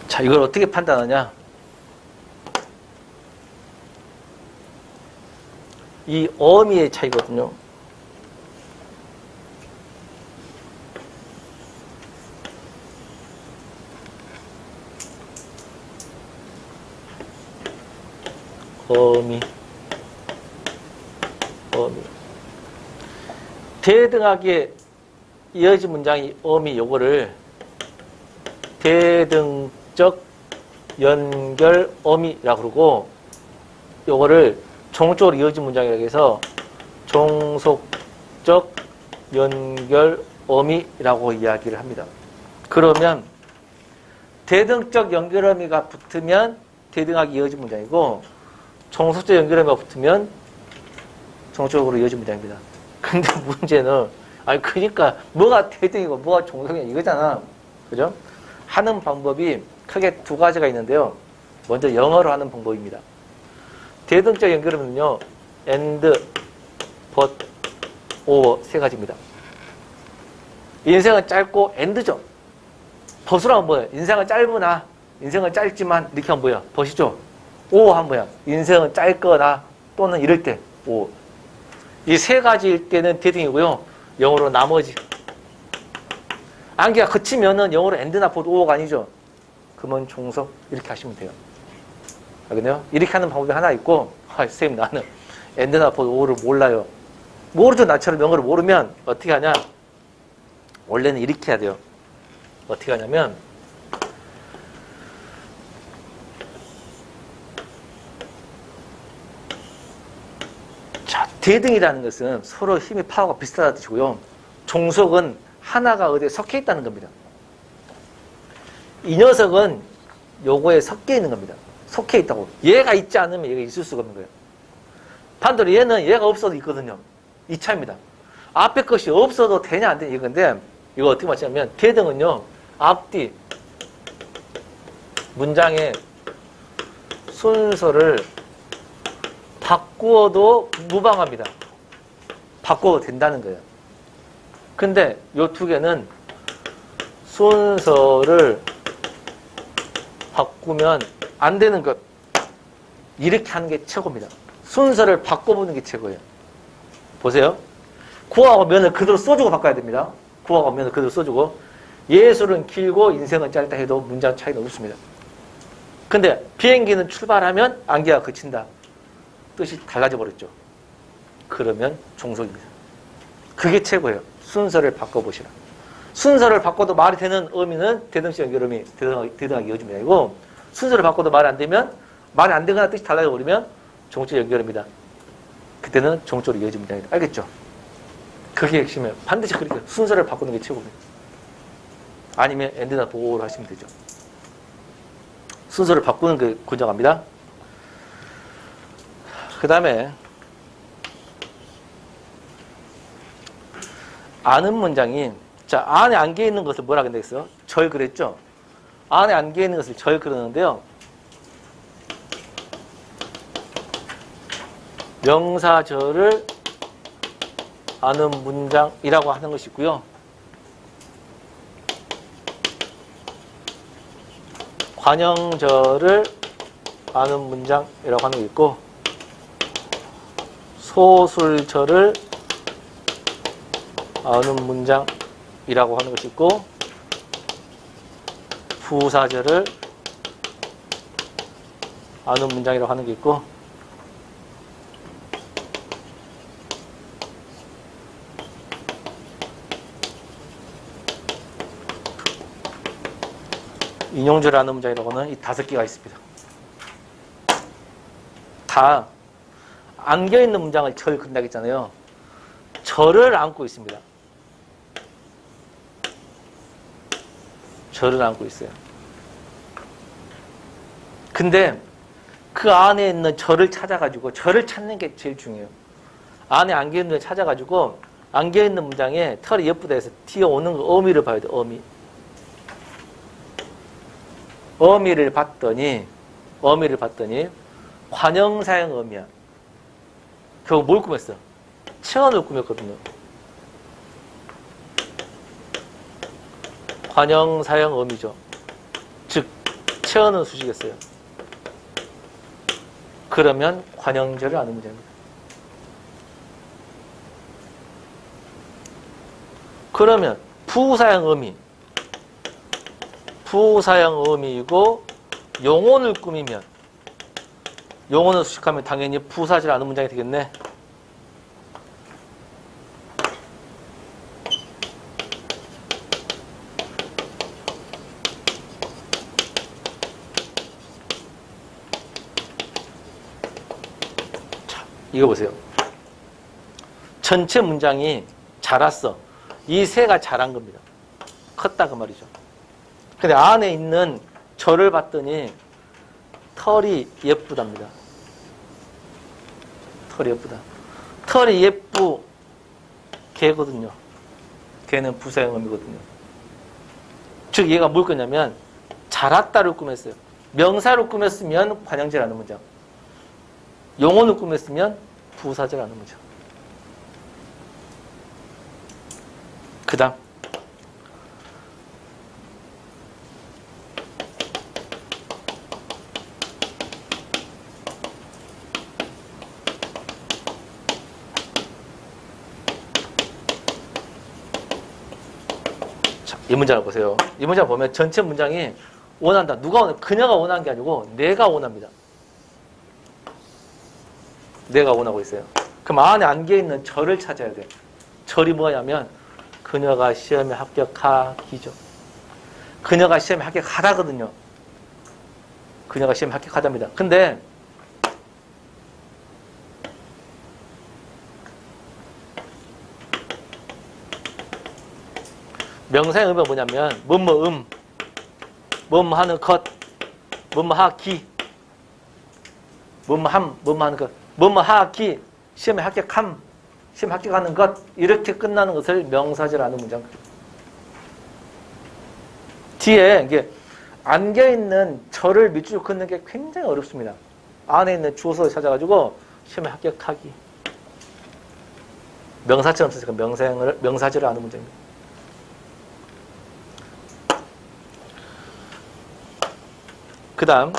자, 이걸 어떻게 판단하냐? 이 어미의 차이거든요. 어미. 대등하게 이어진 문장이 어미, 요거를 대등적 연결 어미라고 그러고, 요거를 종속적으로 이어진 문장이라고 해서 종속적 연결 어미라고 이야기를 합니다. 그러면 대등적 연결 어미가 붙으면 대등하게 이어진 문장이고, 종속적 연결 어미가 붙으면 종속적으로 이어진 문장입니다. 근데 문제는, 그러니까 뭐가 대등이고 뭐가 종속이냐 이거잖아. 그죠? 하는 방법이 크게 두 가지가 있는데요. 먼저 영어로 하는 방법입니다. 대등적 연결은요, and, but, or 세 가지입니다. 인생은 짧고 and죠. but으로 하면 뭐예요? 인생은 짧으나, 인생은 짧지만 이렇게 하면 뭐야? but이죠. or 하면 뭐야? 인생은 짧거나 또는 이럴 때 or. 이 세 가지일 때는 대등이고요. 영어로 나머지. 암기가 그치면은 영어로 and나 but, or가 아니죠. 그러면 종속 이렇게 하시면 돼요. 알겠네요? 이렇게 하는 방법이 하나 있고, 선생님 나는 and나 but, or를 몰라요. 모르죠. 나처럼 영어를 모르면 어떻게 하냐? 원래는 이렇게 해야 돼요. 어떻게 하냐면 자, 대등이라는 것은 서로 힘의 파워가 비슷하다는 뜻이고요. 종속은 하나가 어디에 섞여 있다는 겁니다. 이 녀석은 요거에 섞여 있는 겁니다. 속해 있다고. 얘가 있지 않으면 얘가 있을 수가 없는 거예요. 반대로 얘는 얘가 없어도 있거든요. 이 차입니다. 앞에 것이 없어도 되냐 안 되냐 이건데, 이거 어떻게 맞추냐면 대등은요, 앞뒤 문장의 순서를 바꾸어도 무방합니다. 바꿔도 된다는 거예요. 근데 요 두 개는 순서를 바꾸면 안 되는 것, 이렇게 하는 게 최고입니다. 순서를 바꿔보는 게 최고예요. 보세요. 구하고 면을 그대로 써주고 바꿔야 됩니다. 구하고 면을 그대로 써주고, 예술은 길고 인생은 짧다 해도 문장 차이는 없습니다. 근데 비행기는 출발하면 안개가 그친다. 뜻이 달라져 버렸죠. 그러면 종속입니다. 그게 최고예요. 순서를 바꿔보시라. 순서를 바꿔도 말이 되는 의미는 대등식 연결음이 대등하게 이어집니다. 이고 순서를 바꿔도 말이 안 되면, 말이 안 되거나 뜻이 달라져 버리면 종적 연결입니다. 그때는 종적으로 이어집니다. 알겠죠? 그게 핵심이에요. 반드시 그렇게 순서를 바꾸는 게 최고입니다. 아니면 and나 bo를 하시면 되죠. 순서를 바꾸는 게 권장합니다. 그 다음에 아는 문장이, 자, 안에 안겨 있는 것을 뭐라 그랬어요? 절 그랬죠? 안에 안겨 있는 것을 절 그러는데요. 명사절을 아는 문장이라고 하는 것이 있고요. 관형절을 아는 문장이라고 하는 게 있고, 소술절을 아는 문장이라고 하는 것이 있고, 부사절을 아는 문장이라고 하는 게 있고, 인용절을 아는 문장이라고 하는 이 5개가 있습니다. 다 안겨있는 문장을 절 그린다고 했잖아요. 절을 안고 있습니다. 절을 안고 있어요. 근데 그 안에 있는 절을 찾아가지고, 절을 찾는 게 제일 중요해요. 안에 안겨있는 걸 찾아가지고 안겨있는 문장에 털이 예쁘다 해서 튀어오는 거, 어미를 봐야 돼요. 어미. 어미를 봤더니 관형사형 어미야. 결국 뭘 꾸몄어? 체언을 꾸몄거든요. 관형사형 어미죠. 즉 태어는 수시겠어요. 그러면 관형절을 아는 문제입니다. 그러면 부사형 의미이고 용언을 꾸미면 용언을 수식하면 당연히 부사절 아는 문장이 되겠네. 자, 이거 보세요. 전체 문장이 자랐어. 이 새가 자란 겁니다. 컸다 그 말이죠. 근데 안에 있는 절을 봤더니 털이 예쁘답니다. 털이 예쁘다. 털이 개거든요. 개는 부사형 의미거든요. 즉 얘가 뭘 거냐면 자랐다를 꾸몄어요. 명사로 꾸몄으면 관형제라는 문장. 용언을 꾸몄으면 부사제라는 문장. 그 다음 자, 이 문장을 보세요. 이 문장 보면 전체 문장이 원한다. 누가 원해? 그녀가 원한 게 아니고 내가 원합니다. 내가 원하고 있어요. 그럼 안에 안겨있는 절을 찾아야 돼. 절이 뭐냐면 그녀가 시험에 합격하기죠. 그녀가 시험에 합격하다거든요. 그녀가 시험에 합격하답니다. 근데 명사의 의미가 뭐냐면 뭐뭐 하는 것, 뭐뭐 하기, 뭐뭐 하는 것, 뭐뭐 하기, 시험에 합격함, 시험 합격하는 것, 이렇게 끝나는 것을 명사절하는 문장. 뒤에 이게 안겨있는 절을 밑줄로 긋는 게 굉장히 어렵습니다. 안에 있는 주어를 찾아가지고 시험에 합격하기. 명사처럼 쓰니까 명사절을 아는 문장입니다. 그 다음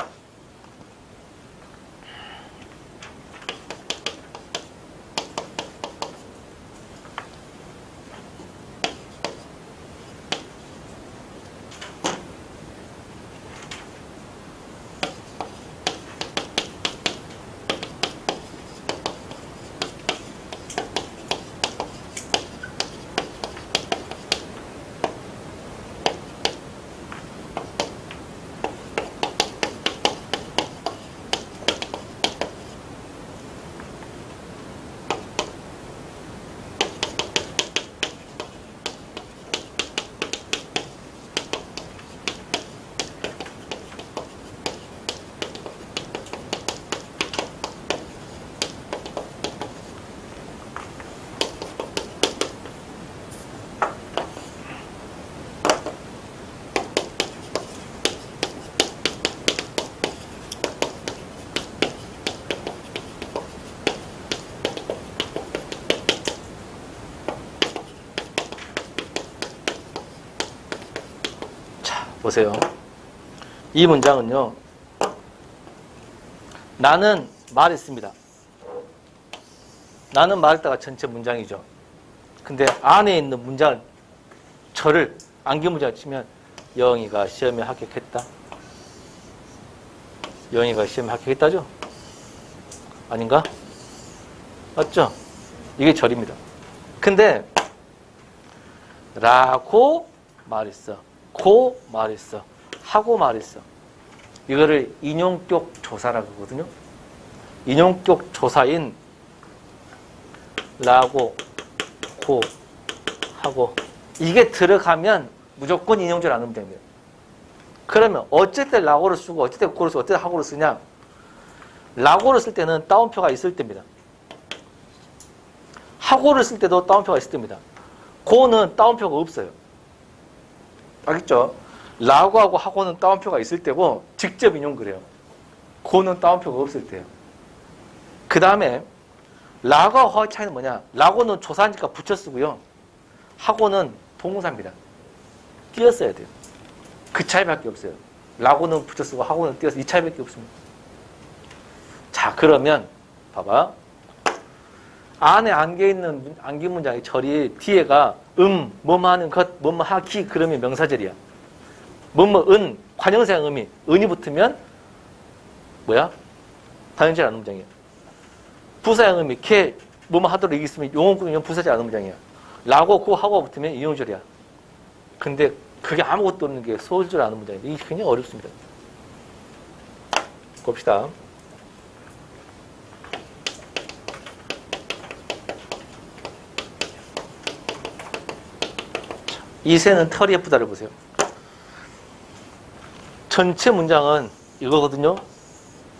보세요. 이 문장은요. 나는 말했습니다. 나는 말했다가 전체 문장이죠. 근데 안에 있는 문장을 절을 안겨 문장을 치면 영희가 시험에 합격했다. 영희가 시험에 합격했다죠? 아닌가? 맞죠? 이게 절입니다. 근데 라고 말했어. 고 말했어. 하고 말했어. 이거를 인용격 조사라고 하거든요. 인용격 조사인 라고, 고, 하고 이게 들어가면 무조건 인용절 아는 문장입니다. 그러면 어쩔 때 라고를 쓰고 어쩔 때 고를 쓰고 어쩔 때 하고를 쓰냐? 라고를 쓸 때는 따옴표가 있을 때입니다. 하고를 쓸 때도 따옴표가 있을 때입니다. 고는 따옴표가 없어요. 알겠죠? 라고하고 하고는 따옴표가 있을 때고 직접 인용그래요. 고는 따옴표가 없을 때요. 그 다음에 라고하고 하고의 차이는 뭐냐? 라고는 조사니까 붙여 쓰고요. 하고는 동사입니다. 띄어 써야 돼요. 그 차이밖에 없어요. 라고는 붙여쓰고 하고는 띄어서 이 차이밖에 없습니다. 자, 그러면 봐봐. 안에 안겨있는 안긴 문장의 절이 뒤에가 뭐뭐 하는 것, 뭐뭐 하기 그러면 명사절이야. 뭐뭐 관형사형 은이 붙으면 뭐야? 단연절 않은 문장이야. 부사형 음이 걔 뭐뭐 하도록 여기 있으면 용언구는 부사절 않은 문장이야. 라고 고 하고 붙으면 이용절이야. 근데 그게 아무것도 없는 게 소홀절 않은 문장인데 이게 굉장히 어렵습니다. 봅시다. 이 새는 털이 예쁘다를 보세요. 전체 문장은 이거거든요.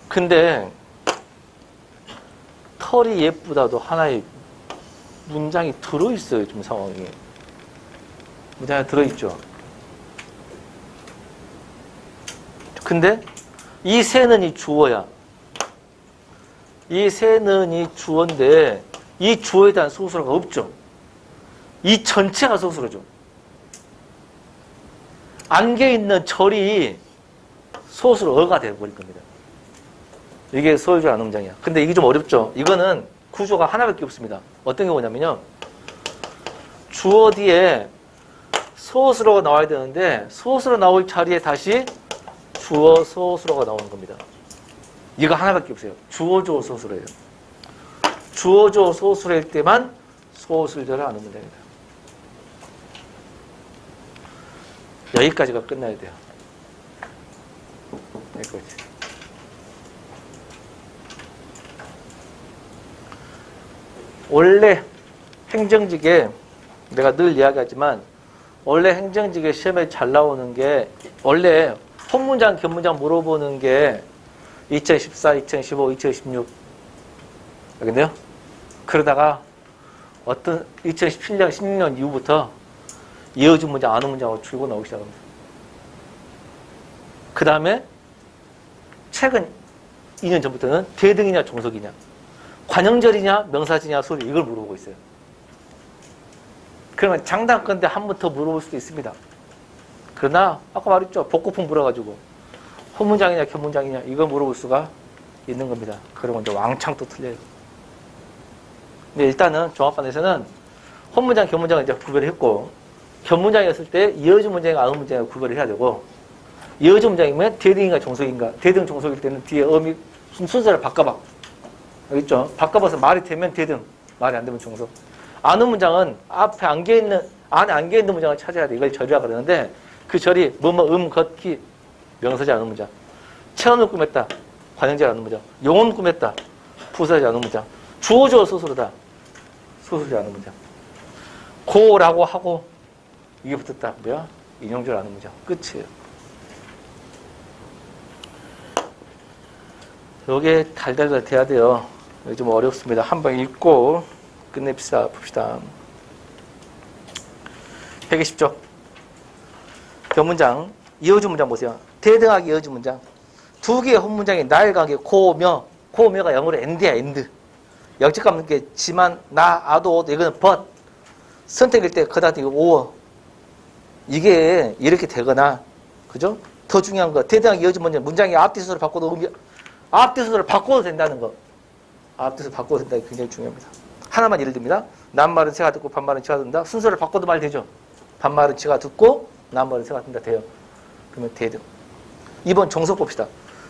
근데 털이 예쁘다도 하나의 문장이 들어있어요. 지금 상황이. 문장이 들어있죠. 근데 이 새는 이 주어야. 이 새는 이 주어인데 이 주어에 대한 소수로가 없죠. 이 전체가 소수로죠. 안겨있는 절이 소수로 어가 되어버릴 겁니다. 이게 소홀절 않은 문장이야. 근데 이게 좀 어렵죠. 이거는 구조가 하나밖에 없습니다. 어떤 게 뭐냐면요. 주어 뒤에 소수로가 나와야 되는데 소수로 나올 자리에 다시 주어 소수로가 나오는 겁니다. 이거 하나밖에 없어요. 주어 주어 소수로예요. 주어 주어 소수로일 때만 소술절을 아는 문장입니다. 여기까지가 끝나야 돼요. 여기까지. 원래 행정직에 내가 늘 이야기하지만 원래 행정직에 시험에 잘 나오는 게 원래 본문장, 견문장 물어보는 게 2014, 2015, 2016 알겠네요? 그러다가 어떤 2017년, 16년 이후부터 이어진 문장, 아는 문장으로 줄고 나오기 시작합니다. 그 다음에 최근 2년 전부터는 대등이냐 종속이냐 관형절이냐 명사지냐 소리 이걸 물어보고 있어요. 그러면 장단건데 한 번 더 물어볼 수도 있습니다. 그러나 아까 말했죠. 복고풍 불어가지고 혼문장이냐 견문장이냐 이걸 물어볼 수가 있는 겁니다. 그러면 이제 왕창 또 틀려요. 근데 일단은 종합반에서는 혼문장, 견문장을 이제 구별을 했고 견문장이었을 때 이어진 문장과 아는 문장을 구별을 해야 되고 이어진 문장이면 대등인가 종속인가 대등 종속일 때는 뒤에 어미 순서를 바꿔봐. 알겠죠? 바꿔봐서 말이 되면 대등, 말이 안 되면 종속. 아는 문장은 앞에 안에 안겨있는 문장을 찾아야 돼. 이걸 절이라 그러는데 그 절이 뭐뭐 걷기 명사지 않은 문장. 체험을 꾸몄다. 관형제 않은 문장. 용언 꾸몄다. 부사지 않은 문장. 주어주어 소수로다. 소수지 않은 문장. 고라고 하고 이게 붙었다. 뭐야? 인용절 않은 문장. 끝이에요. 요게 달달달 돼야 돼요. 이게 좀 어렵습니다. 한번 읽고 끝냅시다. 봅시다. 120쪽. 견문장. 이어준 문장 보세요. 대등하게 이어준 문장. 두 개의 혼문장이 나일강하게 고며. 고며가 영어로 엔드야, 엔드. 역직감 있는 게 지만, 나, 아도, 이거는 but. 선택일 때 그다음 이거 오어. 이게 이렇게 되거나, 그죠? 더 중요한 거. 대등하게 이어준 문장이 앞뒤 순서를 바꿔도 앞뒤 순서를 바꿔도 된다는 거. 앞뒤 순서 바꿔도 된다는 게 굉장히 중요합니다. 하나만 예를 듭니다. 낱말은 새가 듣고 반말은 치가 듣는다. 순서를 바꿔도 말 되죠. 반말은 치가 듣고 낱말은 새가 듣는다. 돼요. 그러면 대등. 2번 종속 봅시다.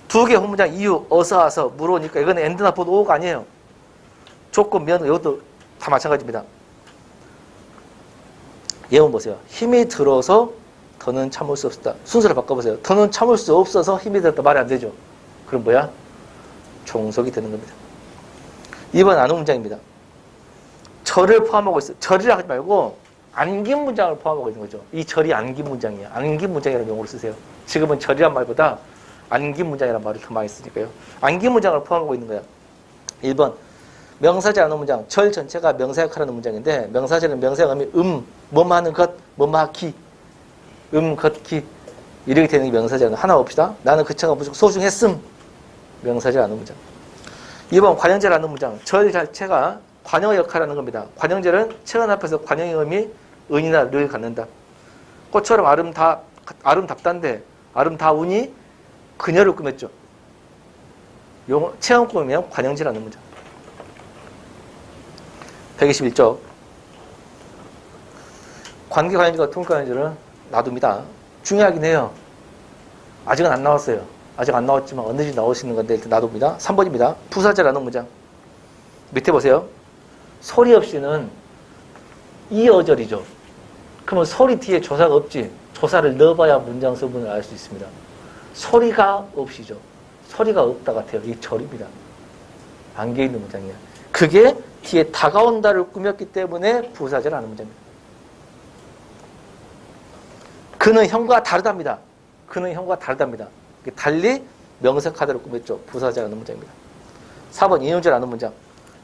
두 개 혼문장 이유 어서 와서 물어오니까 이거는 엔드나 보드 오가 아니에요. 조건 면 이것도 다 마찬가지입니다. 예문 보세요. 힘이 들어서 더는 참을 수 없었다. 순서를 바꿔보세요. 더는 참을 수 없어서 힘이 들었다. 말이 안 되죠. 그럼 뭐야? 종속이 되는 겁니다. 2번 아는 문장입니다. 절을 포함하고 있어요. 절이라 하지 말고 안긴 문장을 포함하고 있는 거죠. 이 절이 안긴 문장이에요. 안긴 문장이라는 용어를 쓰세요. 지금은 절이란 말보다 안긴 문장이라는 말을 더 많이 쓰니까요. 안긴 문장을 포함하고 있는 거야. 1번 명사지 않은 문장. 절 전체가 명사 역할하는 문장인데 명사절은 명사형이 뭐하는 것, 뭐하기, 걷기 이렇게 되는 게 명사절. 하나 봅시다. 나는 그 차가 무조건 소중했음. 명사절 않은 문장. 2번 관형절 않은 문장. 절 자체가 관형의 역할을 하는 겁니다. 관형절은 체언 앞에서 관형의 의미 은이나 를 갖는다. 꽃처럼 아름답단데 아름다우니 그녀를 꾸몄죠. 체험 꾸미면 관용지라는 문장. 121쪽. 관계 관용지가 통계 관용지를 놔둡니다. 중요하긴 해요. 아직은 안 나왔어요. 아직 안 나왔지만 언제든지 나올 수 있는 건데 일단 놔둡니다. 3번입니다. 부사절하는 문장. 밑에 보세요. 소리 없이는 이어절이죠. 그러면 소리 뒤에 조사가 없지. 조사를 넣어봐야 문장 성분을 알 수 있습니다. 소리가 없이죠. 소리가 없다 같아요. 이 절입니다. 안개 있는 문장이에요. 그게 뒤에 다가온다를 꾸몄기 때문에 부사절하는 문장입니다. 그는 형과 다르답니다. 그는 형과 다르답니다. 달리 명사카드를 꾸몄죠. 부사절하는 문장입니다. 4번 인용절하는 문장.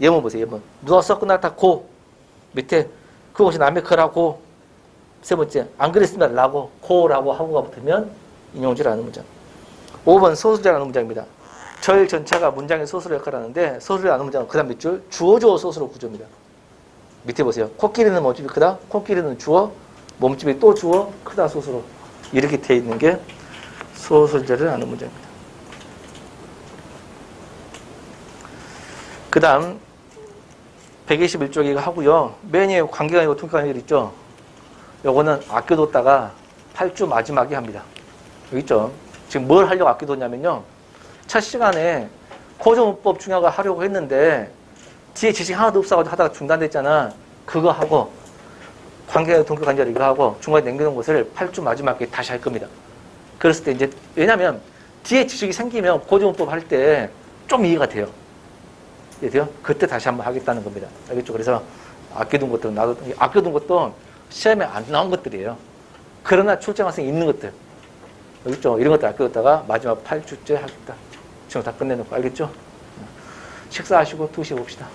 예문 보세요. 예문. 누웠어 끝났다 고. 밑에 그것이 남의 거라고. 세 번째 안 그랬습니다. 라고 고라고 하고가 붙으면 인용절하는 문장. 5번 소수절하는 문장입니다. 절 전체가 문장의 소수를 역할을 하는데 소수절하는 문장은 그 다음 몇 줄? 주어 주어 소수로 구조입니다. 밑에 보세요. 코끼리는 몸집이 크다. 코끼리는 주어. 몸집이 또 주어. 크다 소수로. 이렇게 되어 있는 게 소수절을 하는 문장입니다. 그 다음 121쪽 이거 하고요. 맨 위에 관계가 아니고 통계관계들 있죠. 요거는 아껴뒀다가 8주 마지막에 합니다. 여기 있죠. 지금 뭘 하려고 아껴뒀냐면요. 첫 시간에 고정문법 중요한 거 하려고 했는데 뒤에 지식 하나도 없어가지고 하다가 중단됐잖아. 그거 하고 관계가 통계관계를 이거 하고 중간에 남겨놓은 것을 8주 마지막에 다시 할 겁니다. 그랬을 때 이제 왜냐면 뒤에 지식이 생기면 고정문법 할 때 좀 이해가 돼요. 이해돼요? 그때 다시 한번 하겠다는 겁니다. 알겠죠? 그래서 아껴둔 것들은 아껴둔 것도 시험에 안 나온 것들이에요. 그러나 출제 가능성이 있는 것들. 알겠죠? 이런 것들 아껴뒀다가 마지막 8주째 하겠다. 지금 다 끝내놓고 알겠죠? 식사하시고 2시에 봅시다.